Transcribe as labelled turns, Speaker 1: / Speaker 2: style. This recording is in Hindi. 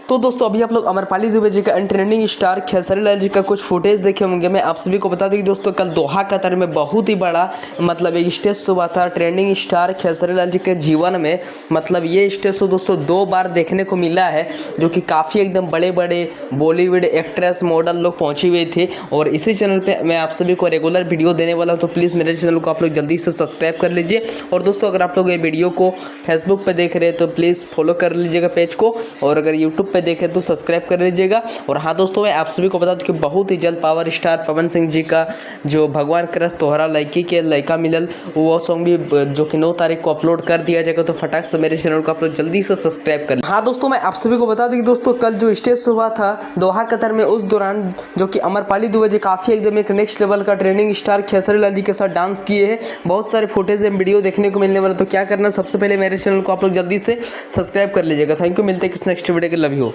Speaker 1: तो दोस्तों अभी आप लोग अमरपाली दुबे जी का ट्रेंडिंग स्टार खेसारी लाल जी का कुछ फुटेज देखे होंगे। मैं आप सभी को बता दूं कि दोस्तों कल दोहा कतर में बहुत ही बड़ा मतलब एक स्टेज शो हुआ था ट्रेंडिंग स्टार खेसारी लाल जी के जीवन में। मतलब ये स्टेज शो दोस्तों 2 बार देखने को मिला है, जो कि काफ़ी एकदम बड़े बड़े बॉलीवुड एक्ट्रेस मॉडल लोग पहुँची हुए थे। और इसी चैनल पर मैं आप सभी को रेगुलर वीडियो देने वाला हूँ, तो प्लीज़ मेरे चैनल को आप लोग जल्दी से सब्सक्राइब कर लीजिए। और दोस्तों अगर आप लोग ये वीडियो को फेसबुक पर देख रहे हैं तो प्लीज़ फॉलो कर लीजिएगा पेज को, और अगर यूट्यूब पे देखें तो सब्सक्राइब कर लीजिएगा। और हाँ दोस्तों मैं आप सभी को बता दूं कि बहुत ही जल्द पावर स्टार पवन सिंह जी का जो भगवान करस तोहरा लड़की के लड़का मिलल वो सॉन्ग भी जो कि 9 तारीख को अपलोड कर दिया जाएगा, तो फटाक से मेरे चैनल को आप लोग जल्दी से सब्सक्राइब कर। हाँ दोस्तों मैं आप सभी को बता दूं कि दोस्तों कल जो स्टेज शो हुआ था दोहा कतर में, उस दौरान जो कि अमरपाली दुबे जी काफ़ी एकदम एक नेक्स्ट लेवल का ट्रेंडिंग स्टार खेसारी लाल जी के साथ डांस किए हैं। बहुत सारे फुटेज एंड वीडियो देखने को मिलने वाला, तो क्या करना सबसे पहले मेरे चैनल को आप लोग जल्दी से सब्सक्राइब कर लीजिएगा। थैंक यू, मिलते हैं किस नेक्स्ट वीडियो के। Love you.